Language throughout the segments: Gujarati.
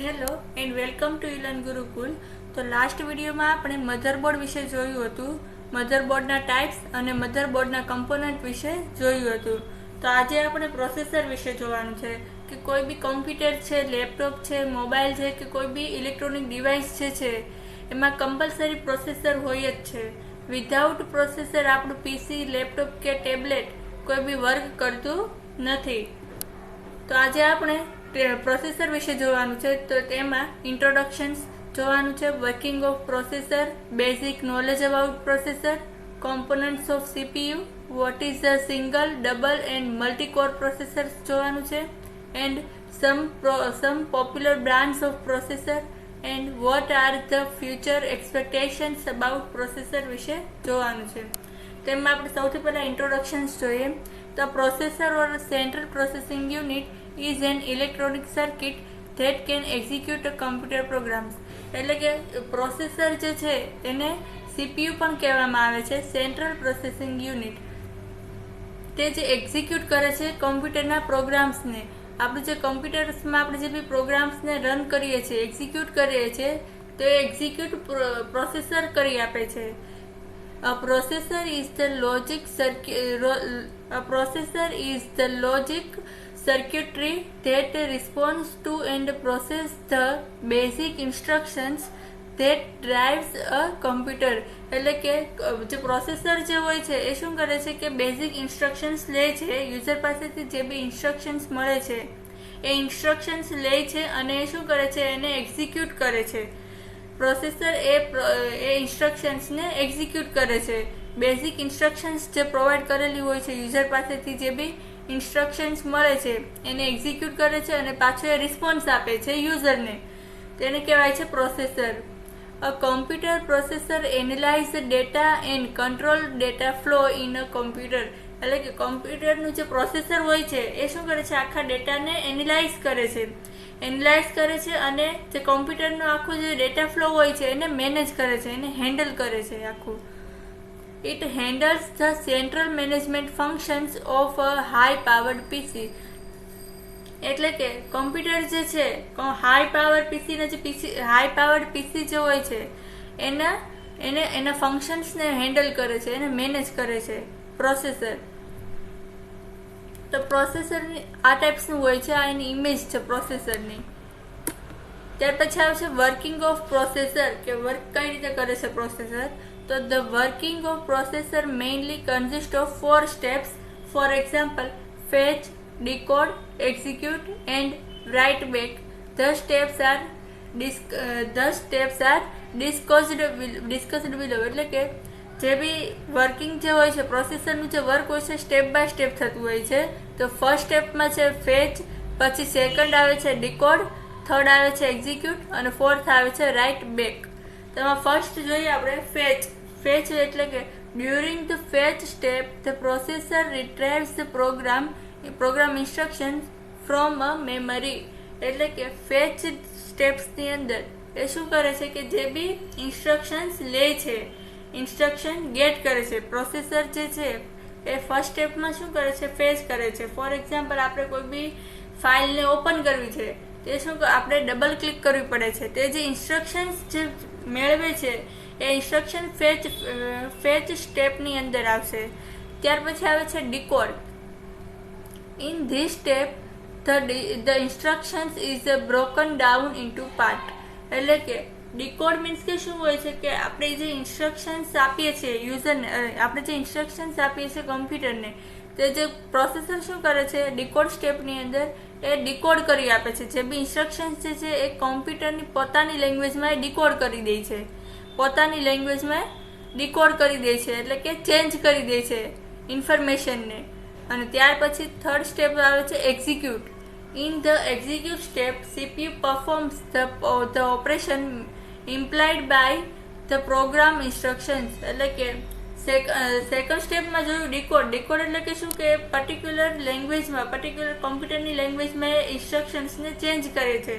હેલો એન્ડ વેલકમ ટુ ઇલન ગુરુકુલ. તો લાસ્ટ વિડીયોમાં આપણે મધરબોર્ડ વિશે જોયું હતું, મધરબોર્ડના ટાઈપ્સ અને મધરબોર્ડના કમ્પોનન્ટ વિશે જોયું હતું. તો આજે આપણે પ્રોસેસર વિશે જોવાનું છે કે કોઈ બી કોમ્પ્યુટર છે, લેપટોપ છે, મોબાઈલ છે કે કોઈ બી ઇલેક્ટ્રોનિક ડિવાઇસ છે એમાં કમ્પલસરી પ્રોસેસર હોય જ છે. વિધાઉટ પ્રોસેસર આપણું પીસી, લેપટોપ કે ટેબ્લેટ કોઈ બી વર્ક કરતું નથી. તો આજે આપણે પ્રોસેસર વિશે જોવાનું છે. તો તેમાં ઇન્ટ્રોડક્શન્સ જોવાનું છે, working of processor, basic knowledge about processor, components of CPU, vote is the single, double and multi core processor જોવાનું છે, and sum popular brands of processor and what are the future expectations about processor વિશે જોવાનું છે. તેમાં આપણે સૌથી પહેલા ઇન્ટ્રોડક્શન્સ જોઈએ. તો processor or central processing unit is an electronic circuit that can execute a computer programs. એટલે કે પ્રોસેસર જે છે એને સીપીયુ પણ કહેવામાં આવે છે, સેન્ટ્રલ પ્રોસેસિંગ યુનિટ. તે જે એક્ઝિક્યુટ કરે છે કમ્પ્યુટરના પ્રોગ્રામ્સને. આપણું જે કમ્પ્યુટર્સમાં આપણે જે બી પ્રોગ્રામ્સને રન કરીએ છીએ, એક્ઝિક્યુટ કરીએ છીએ, તો એ એક્ઝિક્યુટ પ્રોસેસર કરી આપે છે. A processor is the logic circuitry that responds to and processes the basic instructions that drives a computer. એટલે કે જે પ્રોસેસર જે હોય છે એ શું કરે છે કે બેઝિક ઇન્સ્ટ્રક્શન્સ લે છે, યુઝર પાસેથી જે બી ઇન્સ્ટ્રક્શન્સ મળે છે એ ઇન્સ્ટ્રક્શન્સ લે છે અને એ શું કરે છે, એને એક્ઝિક્યુટ કરે છે. પ્રોસેસર એ ઇન્સ્ટ્રક્શન્સને એક્ઝિક્યુટ કરે છે. બેઝિક ઇન્સ્ટ્રક્શન્સ જે પ્રોવાઈડ કરેલી હોય છે, યુઝર પાસેથી જે બી ઇન્સ્ટ્રક્શન્સ મળે છે એને એક્ઝિક્યુટ કરે છે અને પાછો એ રિસ્પોન્સ આપે છે યુઝરને. તેને કહેવાય છે processor. A computer processor analyse data and control data flow in a computer. એટલે કે કોમ્પ્યુટરનું જે પ્રોસેસર હોય છે એ શું કરે છે, આખા ડેટાને એનાલાઇઝ કરે છે અને જે કોમ્પ્યુટરનો આખો જે ડેટા ફ્લો હોય છે એને મેનેજ કરે છે, એને હેન્ડલ કરે છે આખું. It handles the central management functions of a high-powered PC. એટલે કે કોમ્પ્યુટર જે છે, હાઈ પાવર્ડ પીસી જે હોય છે એના ફંક્શન્સને હેન્ડલ કરે છે, એને મેનેજ કરે છે પ્રોસેસર. તો પ્રોસેસરની આ ટાઈપ્સનું હોય છે, આ એની ઇમેજ છે પ્રોસેસરની. ત્યાર પછી આવે છે વર્કિંગ ઓફ પ્રોસેસર, કે વર્ક કઈ રીતે કરે છે પ્રોસેસર. તો the working of processor mainly consists of 4 steps. For example, fetch, decode, execute and write back. The steps are discussed below. એટલે કે જે બી વર્કિંગ જે હોય છે, પ્રોસેસરનું જે વર્ક હોય છે સ્ટેપ બાય સ્ટેપ થતું હોય છે. તો ફર્સ્ટ સ્ટેપમાં છે ફેચ, પછી સેકન્ડ આવે છે ડિકોડ, થર્ડ આવે છે એક્ઝિક્યુટ અને ફોર્થ આવે છે રાઇટ બેક. તેમાં ફર્સ્ટ જોઈએ આપણે ફેચ. ફેચ એટલે કે during the fetch step the processor retrieves the program instructions from a memory. એટલે કે ફેચ સ્ટેપ્સની અંદર એ શું કરે છે કે જે બી ઇન્સ્ટ્રક્શન્સ લે છે, ઇન્સ્ટ્રક્શન ગેટ કરે છે. પ્રોસેસર જે છે એ ફર્સ્ટ સ્ટેપમાં શું કરે છે, ફેચ કરે છે. ફોર એક્ઝામ્પલ, આપણે કોઈ બી ફાઇલને ઓપન કરવી છે, તે શું આપણે ડબલ ક્લિક કરવી પડે છે. તે જે ઇન્સ્ટ્રક્શન્સ જે મેળવે છે એ ઇન્સ્ટ્રક્શન ફેચ સ્ટેપની અંદર આવશે. ત્યાર પછી આવે છે decode. In this step the instructions is broken down into part. એટલે કે ડિકોડ મીન્સ કે શું હોય છે કે આપણે જે ઇન્સ્ટ્રક્શન્સ આપીએ છીએ યુઝરને, આપણે જે ઇન્સ્ટ્રક્શન્સ આપીએ છીએ કમ્પ્યુટરને, તે જે પ્રોસેસર શું કરે છે ડિકોડ સ્ટેપની અંદર એ ડિકોડ કરી આપે છે. જે બી ઇન્સ્ટ્રક્શન્સ જે છે એ કોમ્પ્યુટરની પોતાની લેંગ્વેજમાં એ ડિકોડ કરી દે છે, પોતાની લેંગ્વેજમાં ડિકોડ કરી દે છે, એટલે કે ચેન્જ કરી દે છે ઇન્ફોર્મેશનને. અને ત્યાર પછી થર્ડ સ્ટેપ આવે છે execute. In the execute step CPU performs the operation implied by the program instructions. એટલે કે સેકન્ડ સ્ટેપમાં જોયું ડિકોડ. ડિકોડ એટલે કે શું કે પર્ટિક્યુલર લેંગ્વેજમાં, પર્ટિક્યુલર કોમ્પ્યુટરની લેંગ્વેજમાં ઇન્સ્ટ્રક્શન્સને ચેન્જ કરે છે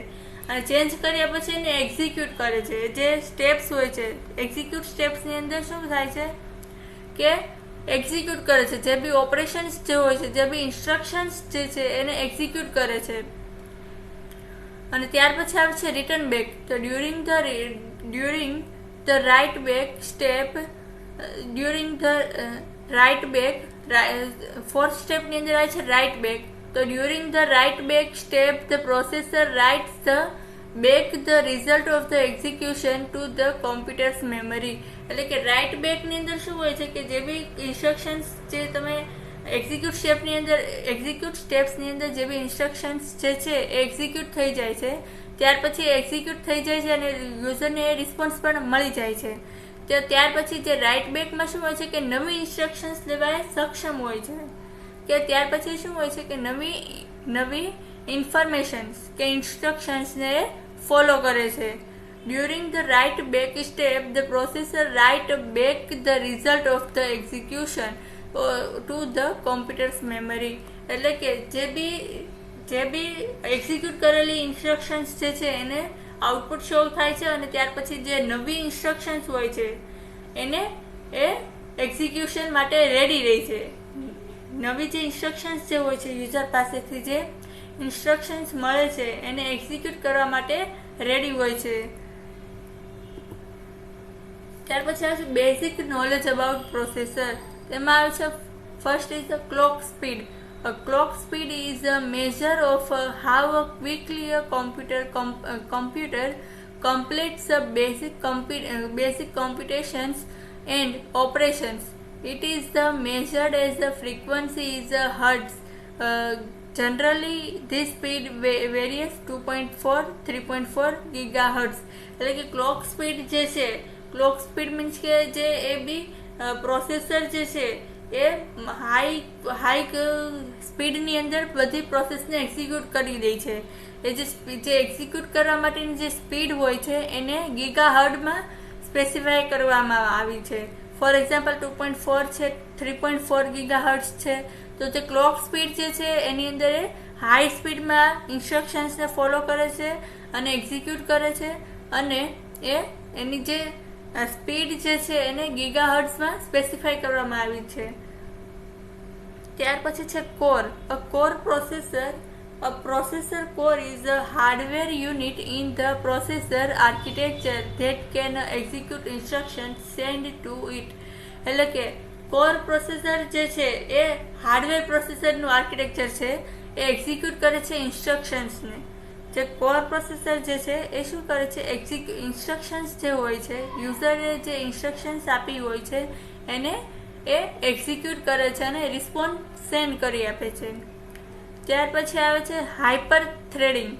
અને ચેન્જ કર્યા પછી એને એક્ઝિક્યુટ કરે છે. જે સ્ટેપ્સ હોય છે એક્ઝિક્યુટ સ્ટેપ્સની અંદર શું થાય છે કે એક્ઝિક્યુટ કરે છે, જે બી ઓપરેશન્સ જે હોય છે, જે બી ઇન્સ્ટ્રક્શન્સ જે છે એને એક્ઝિક્યુટ કરે છે. અને ત્યાર પછી આવે છે રિટર્ન બેક. તો during the write back step fourth સ્ટેપની અંદર આવે છે રાઇટ બેક. તો during the write back step the processor writes the back the result of the execution to the computer's memory. એટલે કે રાઇટ બેકની અંદર શું હોય છે કે જે બી ઇન્સ્ટ્રક્શન્સ જે તમે એક્ઝિક્યુટ સ્ટેપ્સની અંદર જે બી ઇન્સ્ટ્રક્શન્સ જે છે એ એક્ઝિક્યુટ થઈ જાય છે, ત્યાર પછી એક્ઝિક્યુટ થઈ જાય છે અને યુઝરને એ રિસ્પોન્સ પણ મળી જાય છે. તો ત્યાર પછી જે રાઇટ બેકમાં શું હોય છે કે નવી ઇન્સ્ટ્રક્શન્સ લેવા સક્ષમ હોય છે, કે ત્યાર પછી શું હોય છે કે નવી ઇન્ફોર્મેશન્સ કે ઇન્સ્ટ્રક્શન્સને ફોલો કરે છે. During the write back step the processor write back the result of the execution to the computer's memory. એટલે કે જે બી એક્ઝિક્યુટ કરેલી ઇન્સ્ટ્રક્શન્સ જે છે એને આઉટપુટ શો થાય છે અને ત્યાર પછી જે નવી ઇન્સ્ટ્રક્શન્સ હોય છે એને એ એક્ઝિક્યુશન માટે રેડી રહી છે. નવી જે ઇન્સ્ટ્રક્શન્સ જે હોય છે યુઝર પાસેથી જે ઇન્સ્ટ્રક્શન્સ મળે છે એને એક્ઝિક્યુટ કરવા માટે રેડી હોય છે. ત્યાર પછી આવે છે બેઝિક નોલેજ અબાઉટ પ્રોસેસર. તેમાં આવે છે first is the clock speed. A clock speed is a measure of how quickly a computer completes basic computations and operations. It is measured as the frequency is hertz. Generally, this speed varies 2.4-3.4 gigahertz. એટલે કે ક્લોક સ્પીડ જે છે, ક્લોક સ્પીડ મીન્સ કે જે એ બી પ્રોસેસર જે છે એ હાઈ સ્પીડની અંદર બધી પ્રોસેસને એક્ઝિક્યુટ કરી દે છે. એ જે એક્ઝિક્યુટ કરવા માટેની જે સ્પીડ હોય છે એને ગીગાહર્ટ્ઝમાં સ્પેસિફાય કરવામાં આવી છે. ફોર એક્ઝામ્પલ 2.4 છે, 3.4 ગીગાહર્ટ્ઝ છે. તો જે ક્લોક સ્પીડ જે છે એની અંદર એ હાઈ સ્પીડમાં ઇન્સ્ટ્રક્શન્સને ફોલો કરે છે અને એક્ઝિક્યુટ કરે છે અને એની જે સ્પીડ જે છે એને ગીગાહર્ટ્ઝમાં સ્પેસિફાય કરવામાં આવી છે. ત્યાર પછી છે core. A processor core is a hardware unit in the processor architecture that can execute instructions sent to it. એટલે કે કોર પ્રોસેસર જે છે એ હાર્ડવેર પ્રોસેસરનું આર્કિટેક્ચર છે, એ એક્ઝિક્યુટ કરે છે ઇન્સ્ટ્રક્શન્સને. જે કોર પ્રોસેસર જે છે એ શું કરે છે, ઇન્સ્ટ્રક્શન્સ જે હોય છે, યુઝરે જે ઇન્સ્ટ્રક્શન્સ આપી હોય છે એને એ એક્ઝિક્યુટ કરે છે અને રિસ્પોન્સ સેન્ડ કરી આપે છે. ત્યાર પછી આવે છે hyper threading.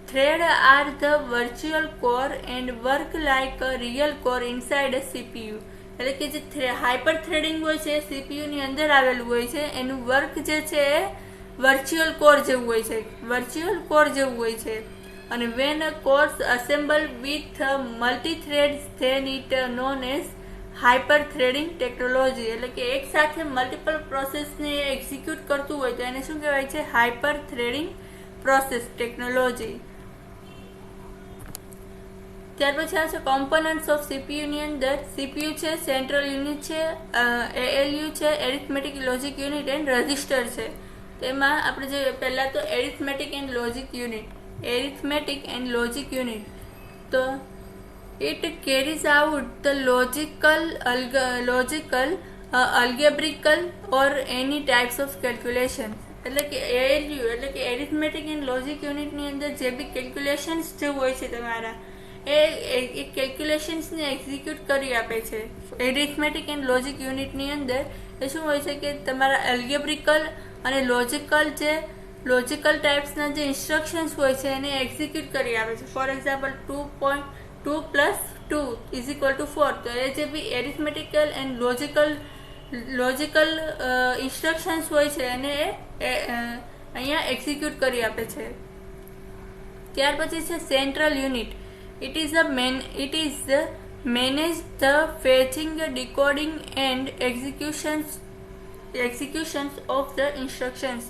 Thread are the virtual core and work like a real core inside a CPU. એટલે કે જે હાઇપર થ્રેડિંગ હોય છે સીપીયુની અંદર આવેલું હોય છે, એનું વર્ક જે છે એ વર્ચ્યુઅલ કોર જેવું હોય છે. અને when a core assembled with multi threads then it known as hyper threading technology. એટલે કે એક સાથે મલ્ટિપલ પ્રોસેસને એક્ઝિક્યુટ કરતું હોય તો એને શું કહેવાય છે, હાઇપર થ્રેડિંગ પ્રોસેસ ટેકનોલોજી. ત્યાર પછી આવે છે કોમ્પોનન્ટ્સ ઓફ સીપીયુની અંદર. સીપીયુ છે, સેન્ટ્રલ યુનિટ છે, એએલયુ છે, arithmetic logic unit and register છે. તેમાં આપણે જે પહેલા તો એરિથમેટિક એન્ડ લોજિક યુનિટ. તો it carries out the logical, algebraical or any types of calculation. એટલે કે ALU એટલે કે એરિથમેટિક એન્ડ લોજિક યુનિટની અંદર જે બી કેલ્ક્યુલેશન્સ જે હોય છે તમારા એ કેલ્ક્યુલેશન્સને એક્ઝિક્યુટ કરી આપે છે. એરિથમેટિક એન્ડ લોજિક યુનિટની અંદર એ શું હોય છે કે તમારા એલ્ગેબ્રિકલ અને લોજિકલ ટાઈપ્સના જે ઇન્સ્ટ્રક્શન્સ હોય છે એને એક્ઝિક્યુટ કરી આપે છે. For example 2 + 2 = 4. તો એ જે બી એરિથમેટિકલ એન્ડ લોજિકલ ઇન્સ્ટ્રક્શન્સ હોય છે એને અહીંયા એક્ઝિક્યુટ કરી આપે છે. ત્યાર પછી છે central unit. It is manage the fetching, decoding and executions of the instructions.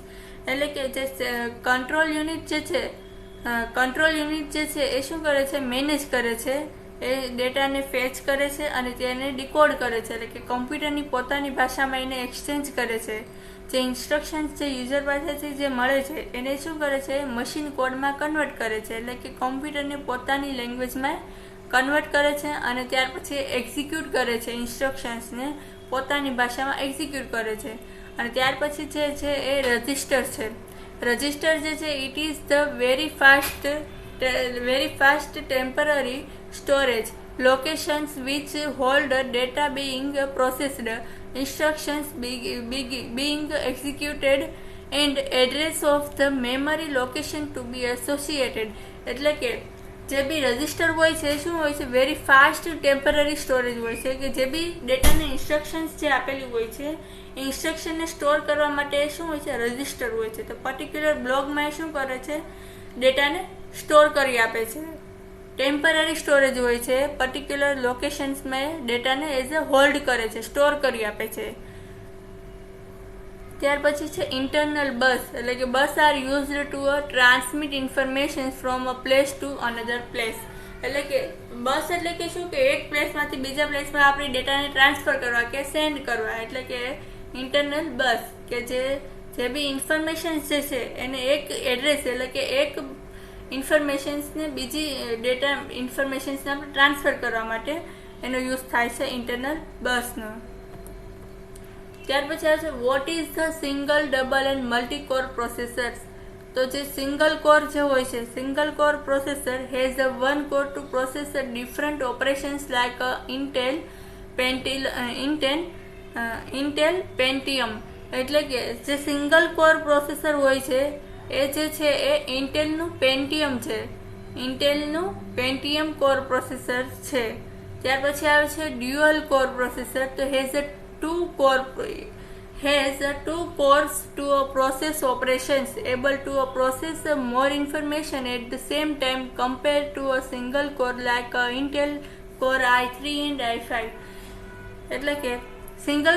એટલે કે જે કંટ્રોલ યુનિટ જે છે એ શું કરે છે, મેનેજ કરે છે, એ ડેટાને ફેચ કરે છે અને તેને ડિકોડ કરે છે. એટલે કે કમ્પ્યુટરની પોતાની ભાષામાં એને એક્સચેન્જ કરે છે. જે ઇન્સ્ટ્રક્શન્સ જે યુઝર પાસેથી જે મળે છે એને શું કરે છે, મશીન કોડમાં કન્વર્ટ કરે છે, એટલે કે કોમ્પ્યુટરને પોતાની લેંગ્વેજમાં કન્વર્ટ કરે છે અને ત્યાર પછી એક્ઝિક્યુટ કરે છે, ઇન્સ્ટ્રક્શન્સને પોતાની ભાષામાં એક્ઝિક્યુટ કરે છે. અને ત્યાર પછી જે છે એ રજિસ્ટર છે. રજિસ્ટર જે છે it is the very fast temporary storage locations which hold data being processed, instructions being executed and address of the memory location to be associated. એટલે કે જે બી રજિસ્ટર હોય છે શું હોય છે, વેરી ફાસ્ટ ટેમ્પરરી સ્ટોરેજ હોય છે, કે જે બી ડેટાને ઇન્સ્ટ્રક્શન્સ જે આપેલી હોય છે એ ઇન્સ્ટ્રક્શનને સ્ટોર કરવા માટે શું હોય છે, રજિસ્ટર હોય છે. તો પર્ટિક્યુલર બ્લોકમાં એ શું કરે છે, ડેટાને સ્ટોર કરી આપે છે. ટેમ્પરરી સ્ટોરેજ હોય છે, પર્ટિક્યુલર લોકેશન્સમાં ડેટાને એઝ અ હોલ્ડ કરે છે, સ્ટોર કરી આપે છે. ત્યાર પછી છે ઇન્ટરનલ બસ, એટલે કે bus are used to transmit information from a place to another place. એટલે કે બસ એટલે કે શું, કે એક પ્લેસમાંથી બીજા પ્લેસમાં આપણી ડેટાને ટ્રાન્સફર કરવા કે સેન્ડ કરવા, એટલે કે ઇન્ટરનલ બસ, કે જે બી ઇન્ફોર્મેશન જે છે એને એક એડ્રેસ એટલે કે એક ઇન્ફોર્મેશન્સને બીજી ડેટા ઇન્ફોર્મેશન્સને આપણે ટ્રાન્સફર કરવા માટે એનો યુઝ થાય છે ઇન્ટરનલ બસનો. ત્યાર પછી આવે છે what is the single, double and multi core processors. તો જે સિંગલ કોર જે હોય છે, single core processor has a one core to process different operations like Intel Pentium. એટલે કે જે સિંગલ કોર પ્રોસેસર હોય છે એ જે છે એ ઇન્ટેલનું પેન્ટિયમ છે, ઇન્ટેલનું પેન્ટિયમ કોર પ્રોસેસર છે. ત્યાર પછી આવે છે ડ્યુઅલ કોર પ્રોસેસર. તો has two cores to process operations able to process more information at the same time compare to a single core like Intel core i3 and i5. એટલે કે સિંગલ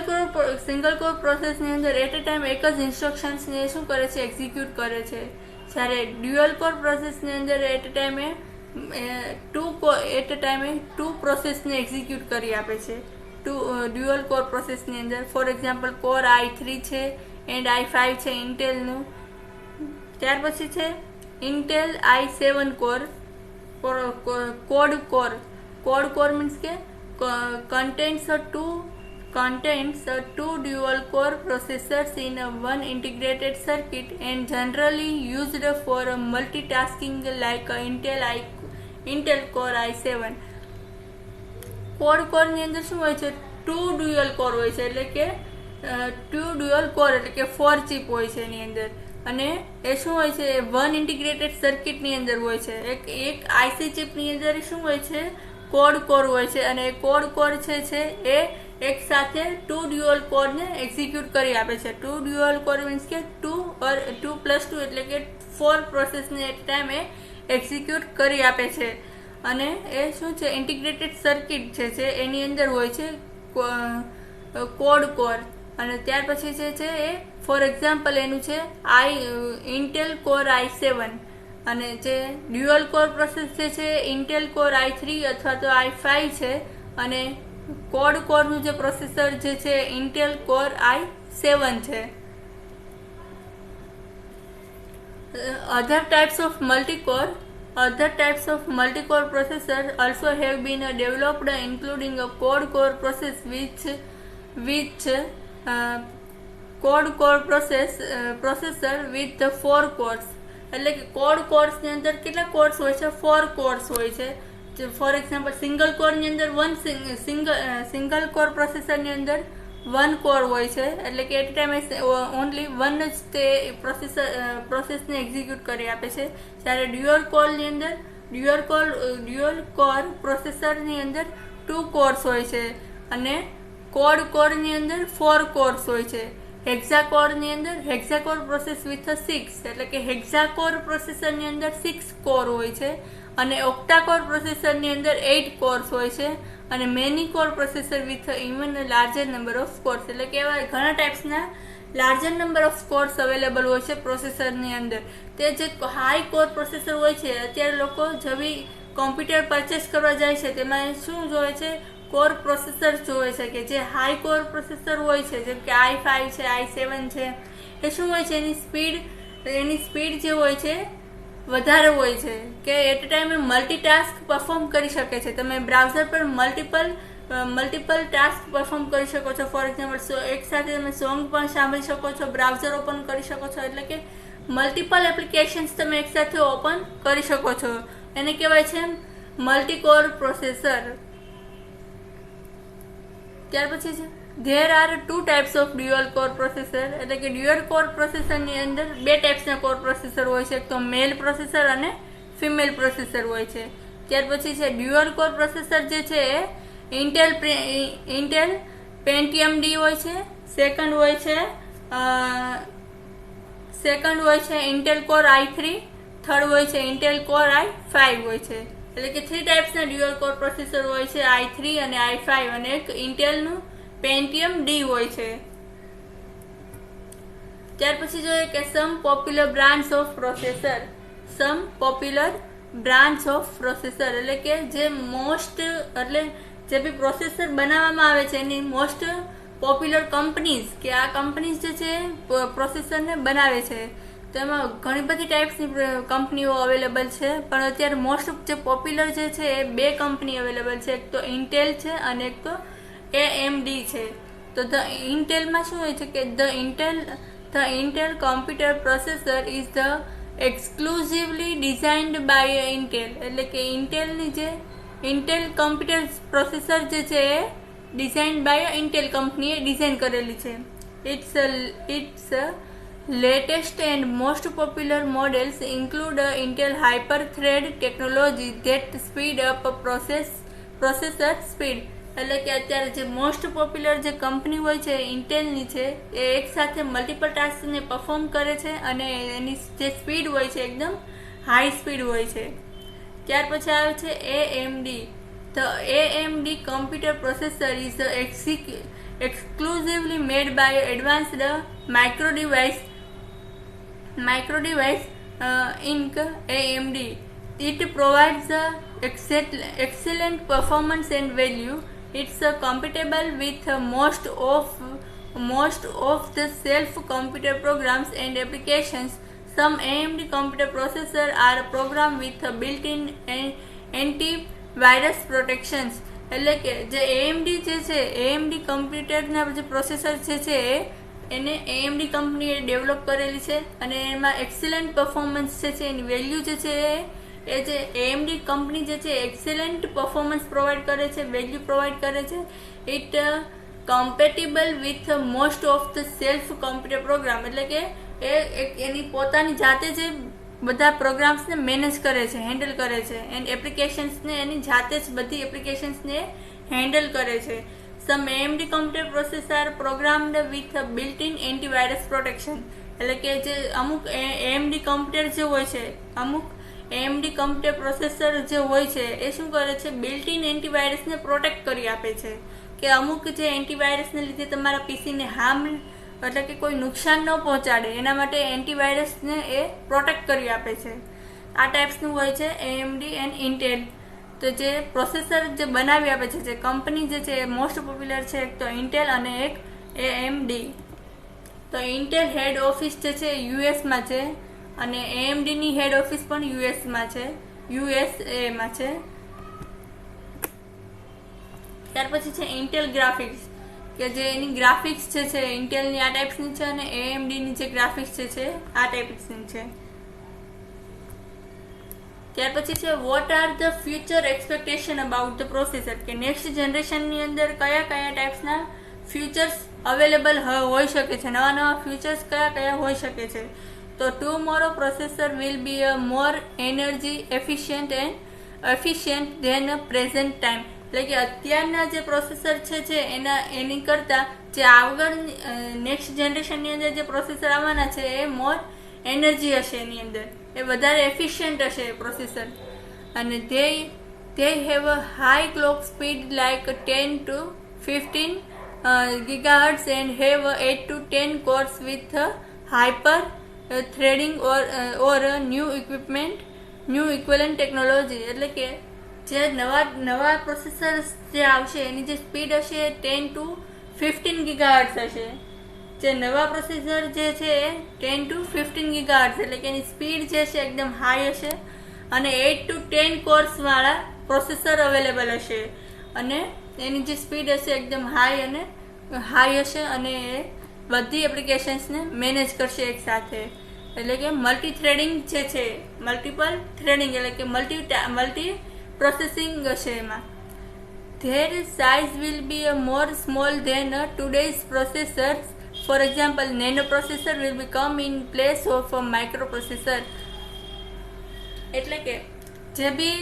કોર પ્રોસેસની અંદર એટ અ ટાઈમ એક જ ઇન્સ્ટ્રક્શન્સને શું કરે છે, એક્ઝિક્યુટ કરે છે. જ્યારે ડ્યુઅલ કોર પ્રોસેસની અંદર એટ અ ટાઈમે ટુ પ્રોસેસને એક્ઝિક્યુટ કરી આપે છે. ડ્યુઅલ કોર પ્રોસેસની અંદર ફોર એક્ઝામ્પલ કોર i3 છે એન્ડ i5 છે ઇન્ટેલનું. ત્યાર પછી છે Intel i7 code core means કે contains two dual core processors in one integrated circuit and generally used for multitasking like Intel Core i7. કોડ કોરની અંદર શું હોય છે, ટુ ડ્યુઅલ કોર હોય છે, એટલે કે એટલે કે 4 ચિપ હોય છે એની અંદર, અને એ શું હોય છે, વન ઇન્ટિગ્રેટેડ સર્કિટની અંદર હોય છે. એક આઈસી ચિપની અંદર શું હોય છે, કોડ કોર હોય છે, અને કોડ કોર છે એ એક સાથે ટુ ડ્યુઅલ કોરને એક્ઝિક્યુટ કરી આપે છે. ટુ ડ્યુઅલ કોર મીન્સ કે 2+2 એટલે કે 4 પ્રોસેસને એક ટાઈમે એક્ઝિક્યુટ કરી આપે છે. અને એ શું છે, ઇન્ટિગ્રેટેડ સર્કિટ છે એની અંદર હોય છે કોડ કોર. અને ત્યાર પછી જે છે એ ફોર એક્ઝામ્પલ એનું છે ઇન્ટેલ કોર i7, અને જે ડ્યુઅલ કોર પ્રોસેસ જે છે ઇન્ટેલ કોર i3 અથવા તો i5 છે, અને કોડ કોરનું જે પ્રોસેસર જે છે ઇન્ટેલ કોર i7 છે. Other types of multi-core processor also have been developed, including a quad-core processor with 4 cores. એટલે કે કોડ કોર્સની અંદર કેટલા કોર્સ હોય છે, 4 કોર્સ હોય છે. ફોર એક્ઝામ્પલ સિંગલ કોરની અંદર સિંગલ કોર પ્રોસેસરની અંદર 1 કોર હોય છે, એટલે કે એટ ટાઈમે ઓનલી વન જ તે પ્રોસેસને એક્ઝિક્યુટ કરી આપે છે. જ્યારે ડ્યુઅલ કોર પ્રોસેસરની અંદર 2 કોર્સ હોય છે, અને કોડ કોરની અંદર 4 કોર્સ હોય છે. હેક્ઝાકોર પ્રોસેસ વિથ 6, એટલે કે હેક્ઝાકોર પ્રોસેસરની અંદર 6 કોર હોય છે, અને ઓક્ટાકોર પ્રોસેસરની અંદર 8 કોર્સ હોય છે, અને many core processor with even larger number of cores, એટલે કે એવા ઘણા ટાઈપ્સના larger number of cores available હોય છે પ્રોસેસરની અંદર. તે જે હાઈ કોર પ્રોસેસર હોય છે, અત્યારે લોકો જેવી કોમ્પ્યુટર પરચેસ કરવા જાય છે તેમાં શું જોવે છે, કોર પ્રોસેસર હોય છે કે જે હાઈ કોર પ્રોસેસર હોય છે, જેમ કે i5 છે, i7 છે, એ શું હોય છે, એની સ્પીડ જે હોય છે વધારે હોય છે કે એટ અ ટાઈમે મલ્ટીટાસ્ક પરફોર્મ કરી શકે છે. તમે બ્રાઉઝર પર મલ્ટિપલ ટાસ્ક પરફોર્મ કરી શકો છો. ફોર એક્ઝામ્પલ એક સાથે તમે સોંગ પણ સાંભળી શકો છો, બ્રાઉઝર ઓપન કરી શકો છો, એટલે કે મલ્ટિપલ એપ્લિકેશન્સ તમે એક સાથે ઓપન કરી શકો છો. એને કહેવાય છે મલ્ટી કોર પ્રોસેસર. ત્યાર પછી છે there are 2 types of dual core processor, એટલે કે ડ્યુઅલ કોર પ્રોસેસરની અંદર 2 ટાઈપ્સના કોર પ્રોસેસર હોય છે, એક તો મેલ પ્રોસેસર અને ફિમેલ પ્રોસેસર હોય છે. ત્યાર પછી છે ડ્યુઅલ કોર પ્રોસેસર જે છે એ ઇન્ટેલ પેન્ટિયમ ડી હોય છે, સેકન્ડ હોય છે ઇન્ટેલ કોર i3, થર્ડ હોય છે ઇન્ટેલ કોર i5 હોય છે. એટલે કે 3 ટાઈપ્સના ડ્યુઅલ કોર પ્રોસેસર હોય છે, i3 અને i5, અને એક ઇન્ટેલનું પેન્ટિયમ ડી હોય છે. ત્યાર પછી જોઈએ કે સમ પોપ્યુલર બ્રાન્ડ્સ ઓફ પ્રોસેસર. એટલે કે જે જે બી પ્રોસેસર બનાવવામાં આવે છે એની મોસ્ટ પોપ્યુલર કંપનીઝ, કે આ કંપનીઝ જે છે પ્રોસેસરને બનાવે છે. તો એમાં ઘણી બધી ટાઈપ્સની કંપનીઓ અવેલેબલ છે, પણ અત્યારે મોસ્ટ જે પોપ્યુલર જે છે એ 2 કંપની અવેલેબલ છે, એક તો ઇન્ટેલ છે અને એક તો AMD છે. તો ઇન્ટેલમાં શું હોય છે કે the Intel computer processor is the exclusively designed by Intel. એટલે કે ઇન્ટેલ કોમ્પ્યુટર પ્રોસેસર જે છે એ ડિઝાઇન્ડ બાય ઇન્ટેલ કંપનીએ ડિઝાઇન કરેલી છે. Its latest and most popular models include Intel Hyper-Thread technology that speed up processor speed. એટલે કે અત્યારે જે મોસ્ટ પોપ્યુલર જે કંપની હોય છે ઇન્ટેલની છે, એ એક સાથે મલ્ટિપલ ટાસ્કને પરફોર્મ કરે છે અને એની જે સ્પીડ હોય છે એકદમ હાઈ સ્પીડ હોય છે. ત્યાર પછી આવે છે AMD. The AMD computer processor is exclusively made by advanced micro-device Inc. AMD. It provides excellent performance and value. It's compatible with most of the self-computer programs and applications. Some AMD computer processors are programmed with built-in antivirus protections. એટલે કે જે AMD જે છે, AMD કમ્પ્યુટરના જે પ્રોસેસર છે એને AMD કંપનીએ ડેવલપ કરેલી છે અને એમાં એક્સેલન્ટ પરફોર્મન્સ છે એની વેલ્યુ જે છે એ જે AMD કંપની જે છે એક્સેલન્ટ પરફોર્મન્સ પ્રોવાઈડ કરે છે, વેલ્યુ પ્રોવાઈડ કરે છે. It compatible with most of the self computer program. એટલે કે એની પોતાની જાતે જે બધા પ્રોગ્રામ્સને મેનેજ કરે છે, હેન્ડલ કરે છે, એન્ડ એપ્લિકેશન્સને એની જાતે જ બધી એપ્લિકેશન્સને હેન્ડલ કરે છે. સમ AMD computer processor programmed with built in antivirus protection. એટલે કે જે અમુક AMD કમ્પ્યુટર જે હોય છે, અમુક AMD કમ્પ્યુટર પ્રોસેસર જે હોય છે એ શું કરે છે, બિલ્ટ-ઇન એન્ટીવાયરસને પ્રોટેક્ટ કરી આપે છે. કે અમુક જે એન્ટીવાયરસને લીધે તમારા પીસીને હાર્મ, એટલે કે કોઈ નુકસાન ન પહોંચાડે, એના માટે એન્ટીવાયરસને એ પ્રોટેક્ટ કરી આપે છે. આ ટાઈપ્સનું હોય છે AMD એન્ડ ઇન્ટેલ. તો જે પ્રોસેસર જે બનાવી આપે છે, જે કંપની જે છે એ મોસ્ટ પોપ્યુલર છે, એક તો ઇન્ટેલ અને એક AMD. તો ઇન્ટેલ હેડ ઓફિસ જે છે યુએસમાં છે અને AMDની હેડ ઓફિસ પણ યુએસમાં છે, USA છે. ત્યાર પછી છે ઇન્ટેલ ગ્રાફિક્સ, કે જે એની ગ્રાફિક્સ છે ઇન્ટેલની આ ટાઈપ્સની છે અને AMDની જે ગ્રાફિક્સ છે આ ટાઈપ્સની છે. ત્યાર પછી છે what are the future expectation about the processor, કે નેક્સ્ટ જનરેશનની અંદર કયા ટાઈપ્સના ફ્યુચર્સ અવેલેબલ હોઈ શકે છે, નવા ફ્યુચર્સ કયા હોઈ શકે છે. તો tomorrow processor will be a more energy efficient than present time. એટલે કે અત્યારના જે પ્રોસેસર છે એની કરતાં જે આગળ નેક્સ્ટ જનરેશનની અંદર જે પ્રોસેસર આવવાના છે એ મોર એનર્જી હશે, એની અંદર એ વધારે એફિશિયન્ટ હશે પ્રોસેસર. અને they have a high clock speed like 10 to 15 gigahertz and have 8 to 10 cores with hyper threading or new equivalent technology. એટલે કે જે નવા પ્રોસેસર જે આવશે એની જે સ્પીડ હશે 10 to 15 ગીગાહર્ટ્ઝ હશે. જે નવા પ્રોસેસર જે છે એ 10 to 15 ગીગાહર્ટ્ઝ એટલે કે એની સ્પીડ જે છે એકદમ હાઈ હશે અને 8 to 10 કોર્સ વાળા પ્રોસેસર અવેલેબલ હશે અને એની જે સ્પીડ હશે એકદમ હાઈ હશે અને એ બધી એપ્લિકેશન્સને મેનેજ કરશે એક સાથે. એટલે કે મલ્ટી થ્રેડિંગ જે છે, મલ્ટિપલ થ્રેડિંગ એટલે કે મલ્ટી પ્રોસેસિંગ હશે એમાં. Their size will be more small than today's processors. For example, nano processor will become in place of a microprocessor. એટલે કે જે બી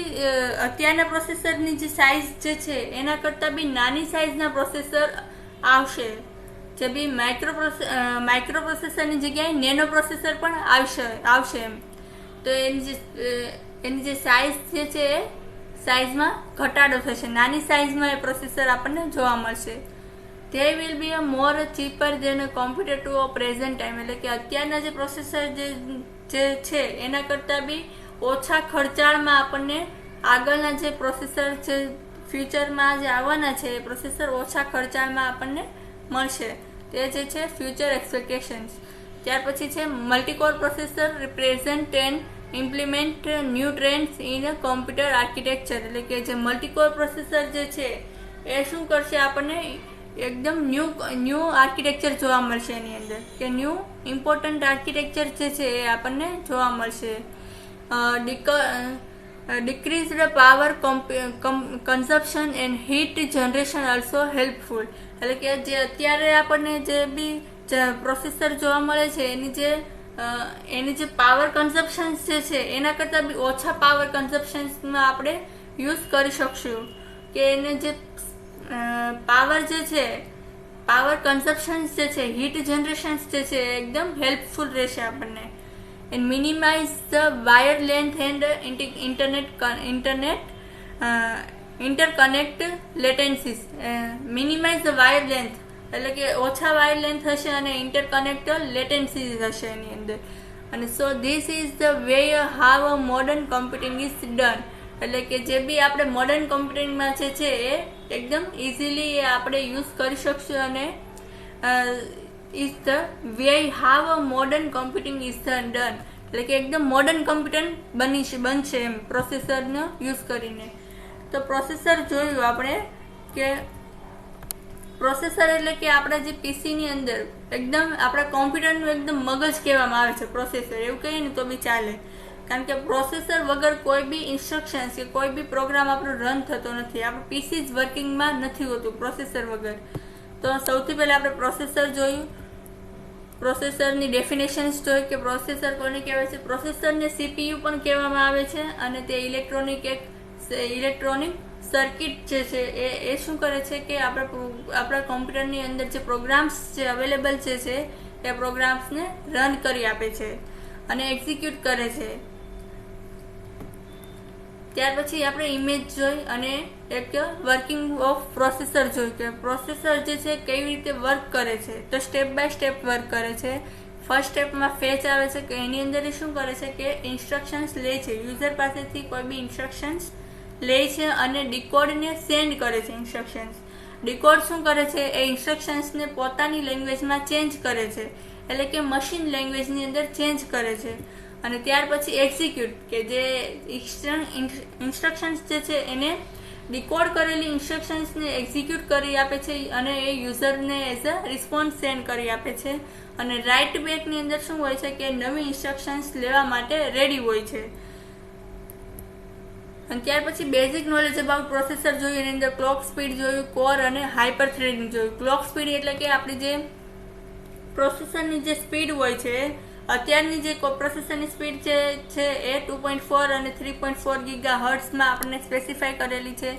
અત્યારના પ્રોસેસરની જે સાઇઝ જે છે એના કરતાં બી નાની સાઇઝના પ્રોસેસર આવશે. જે બી માઇક્રોપ્રોસેસરની જગ્યાએ નેનો પ્રોસેસર પણ આવશે એમ. તો એની જે સાઇઝ જે છે એ સાઇઝમાં ઘટાડો થશે, નાની સાઇઝમાં એ પ્રોસેસર આપણને જોવા મળશે. They will be more cheaper than compared to present time. એટલે કે અત્યારના જે પ્રોસેસર જે છે એના કરતાં બી ઓછા ખર્ચાળમાં આપણને આગળના જે પ્રોસેસર છે ફ્યુચરમાં જે આવવાના છે એ પ્રોસેસર ઓછા ખર્ચાળમાં આપણને મળશે. તે જે છે ફ્યુચર એક્સપેક્ટેશન્સ. ત્યાર પછી છે multicore processor represent and implement new trends in computer architecture. એટલે કે જે મલ્ટીકોર પ્રોસેસર જે છે એ શું કરશે, આપણને એકદમ ન્યૂ આર્કિટેક્ચર જોવા મળશે એની અંદર, કે ન્યૂ ઇમ્પોર્ટન્ટ આર્કિટેક્ચર જે છે એ આપણને જોવા મળશે. decreased power consumption and heat generation also helpful. એટલે કે જે અત્યારે આપણને જે બી પ્રોસેસર જોવા મળે છે એની જે પાવર કન્ઝપ્શન જે છે એના કરતાં બી ઓછા પાવર કન્ઝપ્શન્સમાં આપણે યુઝ કરી શકશું. કે એને જે પાવર જે છે, પાવર કન્ઝપ્શન્સ જે છે, હીટ જનરેશન્સ જે છે એકદમ હેલ્પફુલ રહેશે આપણને. and minimize the wire length and interconnect latencies. Minimize the wire length એટલે કે ઓછા વાયર લેન્થ હશે અને ઇન્ટરકનેક્ટ લેટેન્સીઝ હશે એની અંદર. અને so this is the way how modern computing is done. એટલે કે જે બી આપણે મોડર્ન કોમ્પ્યુટિંગમાં જે છે એ એકદમ ઇઝીલી આપણે યુઝ કરી શકશું અને is the way how modern computing is done. એટલે કે એકદમ મોડર્ન કોમ્પ્યુટર બનશે એમ પ્રોસેસરનો યુઝ કરીને. તો પ્રોસેસર જોયું આપણે કે પ્રોસેસર એટલે કે આપણા જે પીસીની અંદર એકદમ આપણા કોમ્પ્યુટરનું એકદમ મગજ કહેવામાં આવે છે પ્રોસેસર. એવું કહીએ ને તો બી ચાલે, કારણ કે પ્રોસેસર વગર કોઈ બી ઇન્સ્ટ્રક્શન્સ કે કોઈ બી પ્રોગ્રામ આપણો રન થતો નથી. આપણું પીસી જ વર્કિંગમાં નથી હોતું પ્રોસેસર વગર. તો સૌથી પહેલાં આપણે પ્રોસેસર જોયું, પ્રોસેસરની ડેફિનેશન્સ જોઈ કે પ્રોસેસર કોને કહેવાય છે. પ્રોસેસરને સીપીયુ પણ કહેવામાં આવે છે અને તે ઇલેક્ટ્રોનિક સર્કિટ જે છે એ શું કરે છે કે આપણા કોમ્પ્યુટરની અંદર જે પ્રોગ્રામ્સ જે અવેલેબલ છે એ પ્રોગ્રામ્સને રન કરી આપે છે અને એક્ઝિક્યુટ કરે છે. ત્યાર પછી આપણે ઇમેજ જોઈ અને એક વર્કિંગ ઓફ પ્રોસેસર જોઈ કે પ્રોસેસર જે છે કેવી રીતે વર્ક કરે છે. તો સ્ટેપ બાય સ્ટેપ વર્ક કરે છે. ફર્સ્ટ સ્ટેપમાં ફેચ આવે છે કે એની અંદર શું કરે છે કે ઇન્સ્ટ્રક્શન્સ લે છે, યુઝર પાસેથી કોઈ બી ઇન્સ્ટ્રક્શન્સ લે છે અને ડીકોડને સેન્ડ કરે છે. ઇન્સ્ટ્રક્શન્સ ડીકોડ શું કરે છે, એ ઇન્સ્ટ્રક્શન્સને પોતાની લેંગ્વેજમાં ચેન્જ કરે છે, એટલે કે મશીન લેંગ્વેજની અંદર ચેન્જ કરે છે. અને ત્યાર પછી એક્ઝિક્યુટ કે જે ઇન્સ્ટ્રક્શન્સ જે છે એને ડીકોડ કરેલી ઇન્સ્ટ્રક્શન્સને એક્ઝિક્યુટ કરી આપે છે અને એ યુઝરને એઝ અ રિસ્પોન્સ સેન્ડ કરી આપે છે. અને રાઇટ બેકની અંદર શું હોય છે કે નવી ઇન્સ્ટ્રક્શન્સ લેવા માટે રેડી હોય છે. અને ત્યાર પછી બેઝિક નોલેજ અબાઉટ પ્રોસેસર જોયું, એની અંદર ક્લોક સ્પીડ જોયું, કોર અને હાઇપર થ્રેડિંગ જોયું. ક્લોક સ્પીડ એટલે કે આપણી જે પ્રોસેસરની જે સ્પીડ હોય છે, અત્યારની જે પ્રોસેસરની સ્પીડ છે એ 2.4 અને 3.4 ગીગાહર્ટ્ઝમાં આપણને સ્પેસિફાઈ કરેલી છે.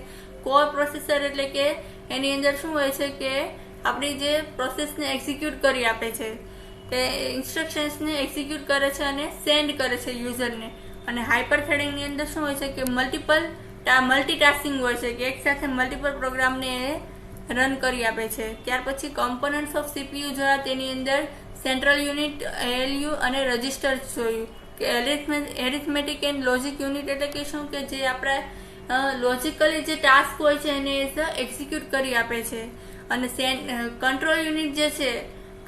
કોર પ્રોસેસર એટલે કે એની અંદર શું હોય છે કે આપણી જે પ્રોસેસને એક્ઝિક્યુટ કરી આપે છે, તે ઇન્સ્ટ્રક્શન્સને એક્ઝિક્યુટ કરે છે અને સેન્ડ કરે છે યુઝરને. અને હાઇપર થ્રેડિંગની અંદર શું હોય છે કે મલ્ટીટાસ્કિંગ હોય છે કે એક સાથે મલ્ટિપલ પ્રોગ્રામને રન કરી આપે છે. ત્યાર પછી કમ્પોનન્ટ્સ ઓફ સીપીયુ જોયા, તેની અંદર સેન્ટ્રલ યુનિટ, ALU અને રજિસ્ટર જોયું કે એરિથમેટિક એન્ડ લોજિક યુનિટ એટલે કે શું કે જે આપણા લોજિકલી જે ટાસ્ક હોય છે એને એક્ઝિક્યુટ કરી આપે છે. અને કંટ્રોલ યુનિટ જે છે,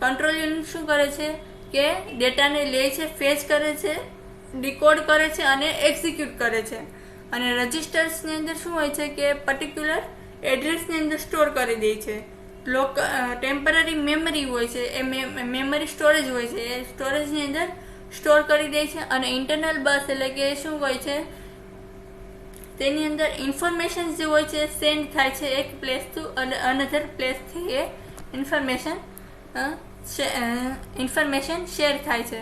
કંટ્રોલ યુનિટ શું કરે છે કે ડેટાને લે છે, ફેચ કરે છે, ડીકોડ કરે છે અને એક્ઝિક્યુટ કરે છે. અને રજિસ્ટર્સની અંદર શું હોય છે કે પર્ટિક્યુલર એડ્રેસની અંદર સ્ટોર કરી દે છે. ટેમ્પરરી મેમરી હોય છે, એ મેમરી સ્ટોરેજ હોય છે, એ સ્ટોરેજની અંદર સ્ટોર કરી દે છે. અને ઇન્ટરનલ બસ એટલે કે શું હોય છે, તેની અંદર ઇન્ફોર્મેશન જે હોય છે સેન્ડ થાય છે એક પ્લેસ ટુ અનધર પ્લેસથી એ ઇન્ફોર્મેશન શેર થાય છે.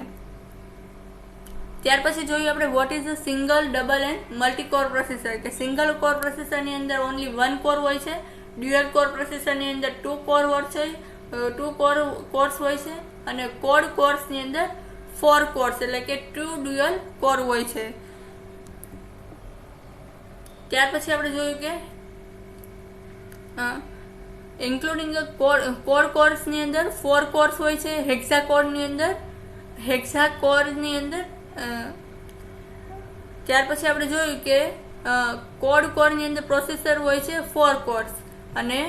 ત્યાર પછી જોઈએ આપણે what is a single, double and multi core processor. કે સિંગલ કોર પ્રોસેસરની અંદર ઓનલી 1 કોર હોય છે. ડ્યુઅલ કોર પ્રોસેસરની અંદર 2 કોર હોય છે, 2 કોર્સ હોય છે. અને કોડ કોર્સની અંદર 4 કોર્સ એટલે કે 2 ડ્યુઅલ કોર હોય છે. ત્યાર પછી આપણે જોયું કે ઇન્ક્લુડિંગ કોર કોર્સની અંદર 4 કોર્સ હોય છે. હેક્સાકોરની અંદર ત્યાર પછી આપણે જોયું કે કોડ કોરની અંદર પ્રોસેસર હોય છે 4 કોર્સ અને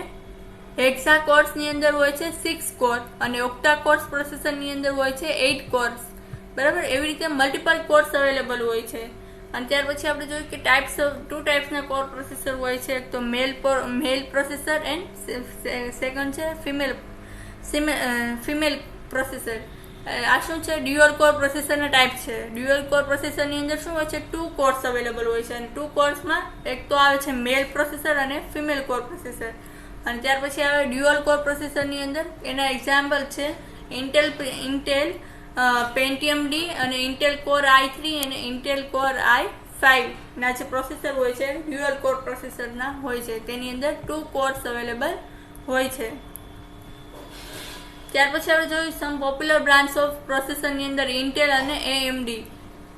હેક્સા કોર્સની અંદર હોય છે 6 કોર અને ઓક્ટા કોર્સ પ્રોસેસરની અંદર હોય છે 8 કોર્સ. બરાબર, એવી રીતે મલ્ટિપલ કોર્સ અવેલેબલ હોય છે. અને ત્યાર પછી આપણે જોયું કે ટુ ટાઈપ્સના કોર પ્રોસેસર હોય છે. એક તો મેલ પ્રોસેસર એન્ડ સેકન્ડ છે ફિમેલ પ્રોસેસર. આ શું છે, ડ્યુઅલ કોર પ્રોસેસરના ટાઈપ છે. ડ્યુઅલ કોર પ્રોસેસરની અંદર શું હોય છે, 2 કોર્સ અવેલેબલ હોય છે. અને 2 કોર્સમાં એક તો આવે છે મેલ પ્રોસેસર અને ફિમેલ કોર પ્રોસેસર. અને ત્યાર પછી આવે ડ્યુઅલ કોર પ્રોસેસરની અંદર, એના એક્ઝામ્પલ છે ઇન્ટેલ પેન્ટિયમ ડી અને ઇન્ટેલ કોર i3 અને ઇન્ટેલ કોર i5 ના જે પ્રોસેસર હોય છે ડ્યુઅલ કોર પ્રોસેસરના હોય છે. તેની અંદર 2 કોર્સ અવેલેબલ હોય છે. ત્યાર પછી આપણે જોયું સમ પોપ્યુલર બ્રાન્ચ ઓફ પ્રોસેસરની અંદર ઇન્ટેલ અને AMD.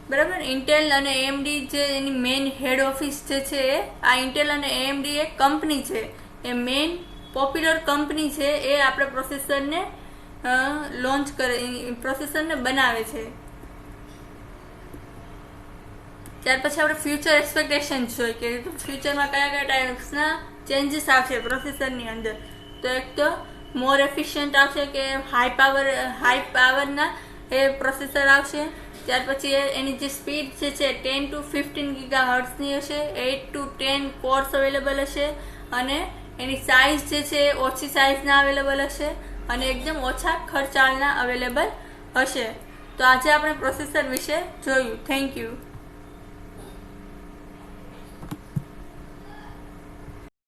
બરાબર, ઇન્ટેલ અને AMD જે એની મેઇન હેડ ઓફિસ જે છે આ ઇન્ટેલ અને AMD એક કંપની છે, એ મેઇન પોપ્યુલર કંપની છે. એ આપણે પ્રોસેસરને લોન્ચ કરે, પ્રોસેસરને બનાવે છે. ત્યાર પછી આપણે ફ્યુચર એક્સપેક્ટેશન જોઈએ કે ફ્યુચરમાં કયા ટાઈપ્સના ચેન્જીસ આવશે પ્રોસેસરની અંદર. તો એક તો મોર એફિશિયન્ટ આવશે કે હાઈ પાવરના એ પ્રોસેસર આવશે. ત્યાર પછી એની જે સ્પીડ જે છે 10 to 15 ગીગાહર્ટ્ઝની હશે. 8 to 10 કોર્સ અવેલેબલ હશે. અને એની સાઇઝ જે છે ઓછી સાઇઝના અવેલેબલ હશે અને એકદમ ઓછા ખર્ચાળના અવેલેબલ હશે. તો આજે આપણે પ્રોસેસર વિશે જોયું. Thank you.